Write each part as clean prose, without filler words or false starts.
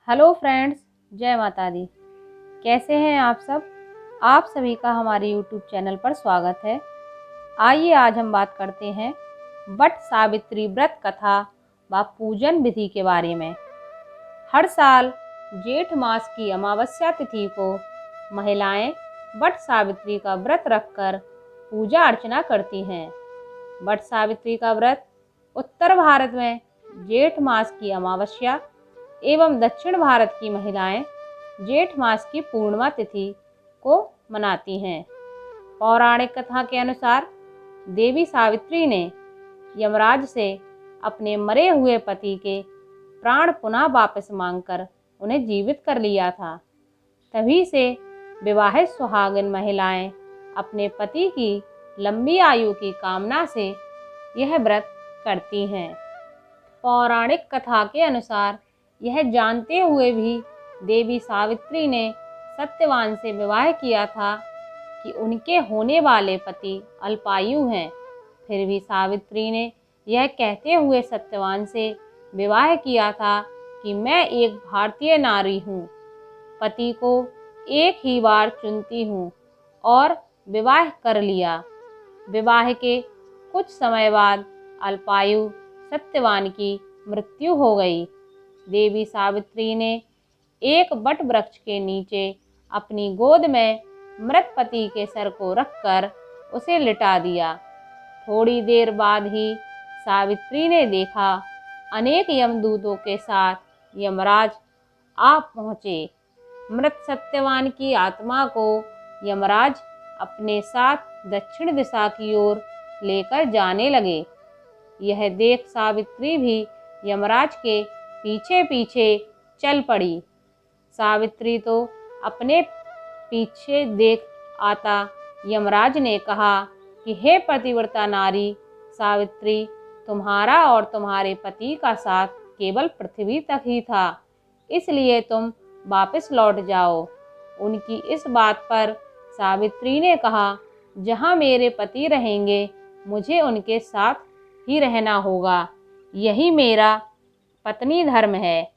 Hello friends, जय माता दी। कैसे हैं आप सब? आप सभी का हमारे यूट्यूब चैनल पर स्वागत है। आइए आज हम बात करते हैं वट सावित्री व्रत कथा व पूजन विधि के बारे में। हर साल जेठ मास की अमावस्या तिथि को महिलाएं वट सावित्री का व्रत रखकर पूजा अर्चना करती हैं। वट सावित्री का व्रत उत्तर भारत में जेठ मास की अमावस्या एवं दक्षिण भारत की महिलाएं जेठ मास की पूर्णिमा तिथि को मनाती हैं। पौराणिक कथा के अनुसार देवी सावित्री ने यमराज से अपने मरे हुए पति के प्राण पुनः वापस मांगकर उन्हें जीवित कर लिया था। तभी से विवाहित सुहागिन महिलाएं अपने पति की लंबी आयु की कामना से यह व्रत करती हैं। पौराणिक कथा के अनुसार यह जानते हुए भी देवी सावित्री ने सत्यवान से विवाह किया था कि उनके होने वाले पति अल्पायु हैं। फिर भी सावित्री ने यह कहते हुए सत्यवान से विवाह किया था कि मैं एक भारतीय नारी हूँ, पति को एक ही बार चुनती हूँ और विवाह कर लिया। विवाह के कुछ समय बाद अल्पायु सत्यवान की मृत्यु हो गई। देवी सावित्री ने एक वट वृक्ष के नीचे अपनी गोद में मृत पति के सर को रखकर उसे लिटा दिया। थोड़ी देर बाद ही सावित्री ने देखा अनेक यमदूतों के साथ यमराज आ पहुँचे। मृत सत्यवान की आत्मा को यमराज अपने साथ दक्षिण दिशा की ओर लेकर जाने लगे। यह देख सावित्री भी यमराज के पीछे पीछे चल पड़ी। सावित्री तो अपने पीछे देख आता यमराज ने कहा कि हे पतिव्रता नारी सावित्री, तुम्हारा और तुम्हारे पति का साथ केवल पृथ्वी तक ही था, इसलिए तुम वापस लौट जाओ। उनकी इस बात पर सावित्री ने कहा, जहाँ मेरे पति रहेंगे मुझे उनके साथ ही रहना होगा, यही मेरा पत्नी धर्म है।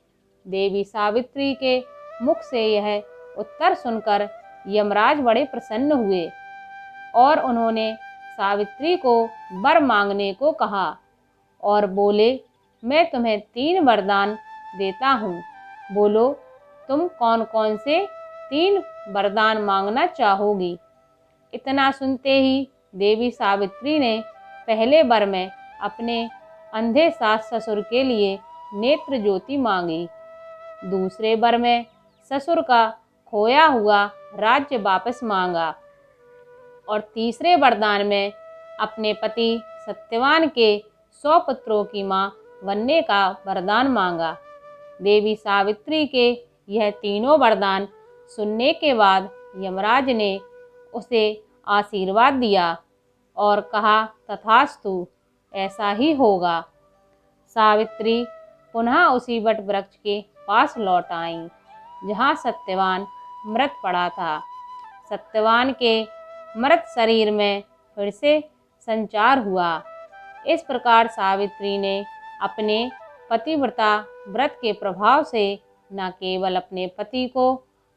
देवी सावित्री के मुख से यह उत्तर सुनकर यमराज बड़े प्रसन्न हुए और उन्होंने सावित्री को वर मांगने को कहा और बोले, मैं तुम्हें 3 वरदान देता हूँ, बोलो तुम कौन कौन से 3 वरदान मांगना चाहोगी। इतना सुनते ही देवी सावित्री ने पहले वर में अपने अंधे सास ससुर के लिए नेत्र ज्योति मांगी, दूसरे वर में ससुर का खोया हुआ राज्य वापस मांगा और तीसरे वरदान में अपने पति सत्यवान के 100 पुत्रों की मां बनने का वरदान मांगा। देवी सावित्री के यह तीनों वरदान सुनने के बाद यमराज ने उसे आशीर्वाद दिया और कहा, तथास्तु, ऐसा ही होगा। सावित्री पुनः उसी वट वृक्ष के पास लौट आईं जहाँ सत्यवान मृत पड़ा था। सत्यवान के मृत शरीर में फिर से संचार हुआ। इस प्रकार सावित्री ने अपने पतिव्रता व्रत के प्रभाव से न केवल अपने पति को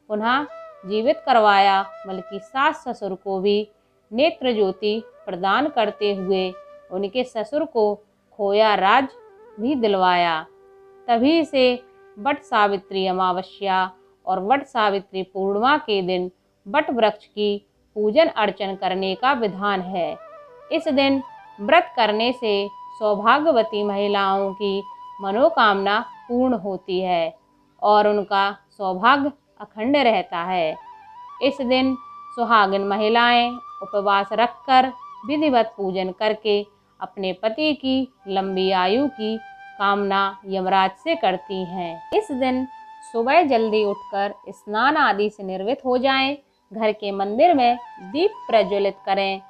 पुनः जीवित करवाया, बल्कि सास ससुर को भी नेत्र ज्योति प्रदान करते हुए उनके ससुर को खोया राज भी दिलवाया। तभी से वट सावित्री अमावस्या और वट सावित्री पूर्णिमा के दिन वट वृक्ष की पूजन अर्चन करने का विधान है। इस दिन व्रत करने से सौभाग्यवती महिलाओं की मनोकामना पूर्ण होती है और उनका सौभाग्य अखंड रहता है। इस दिन सुहागिन महिलाएं उपवास रखकर विधिवत पूजन करके अपने पति की लंबी आयु की कामना यमराज से करती हैं। इस दिन सुबह जल्दी उठकर स्नान आदि से निर्वृत हो जाएं, घर के मंदिर में दीप प्रज्वलित करें।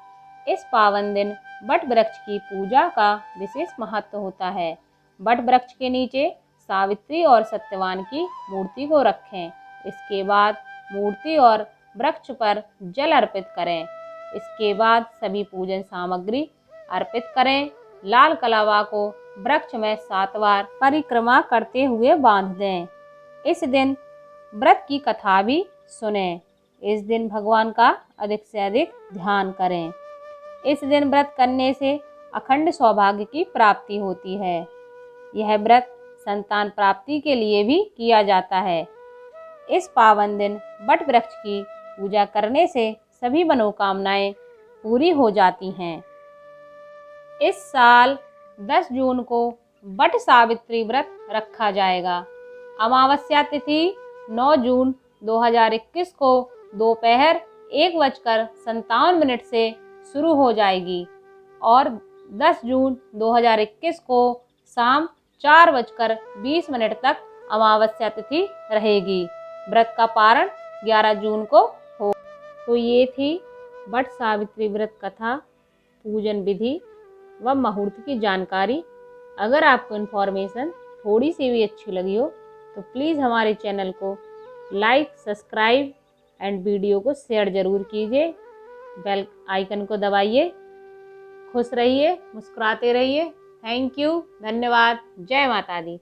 इस पावन दिन वट वृक्ष की पूजा का विशेष महत्व होता है। वट वृक्ष के नीचे सावित्री और सत्यवान की मूर्ति को रखें। इसके बाद मूर्ति और वृक्ष पर जल अर्पित करें। इसके बाद सभी पूजन सामग्री अर्पित करें। लाल कलावा को वृक्ष में 7 बार परिक्रमा करते हुए बांध दें। इस दिन व्रत की कथा भी सुनें। इस दिन भगवान का अधिक से अधिक ध्यान करें। इस दिन व्रत करने से अखंड सौभाग्य की प्राप्ति होती है। यह व्रत संतान प्राप्ति के लिए भी किया जाता है। इस पावन दिन वट वृक्ष की पूजा करने से सभी मनोकामनाएं पूरी हो जाती हैं। इस साल 10 जून को वट सावित्री व्रत रखा जाएगा। अमावस्या तिथि 9 जून 2021 को दोपहर 1:57 से शुरू हो जाएगी और 10 जून 2021 को शाम 4:20 तक अमावस्या तिथि रहेगी। व्रत का पारण 11 जून को हो। तो ये थी वट सावित्री व्रत कथा, पूजन विधि व मुहूर्त की जानकारी। अगर आपको इन्फॉर्मेशन थोड़ी सी भी अच्छी लगी हो तो प्लीज़ हमारे चैनल को लाइक, सब्सक्राइब एंड वीडियो को शेयर ज़रूर कीजिए। बेल आइकन को दबाइए। खुश रहिए, मुस्कुराते रहिए। थैंक यू, धन्यवाद। जय माता दी।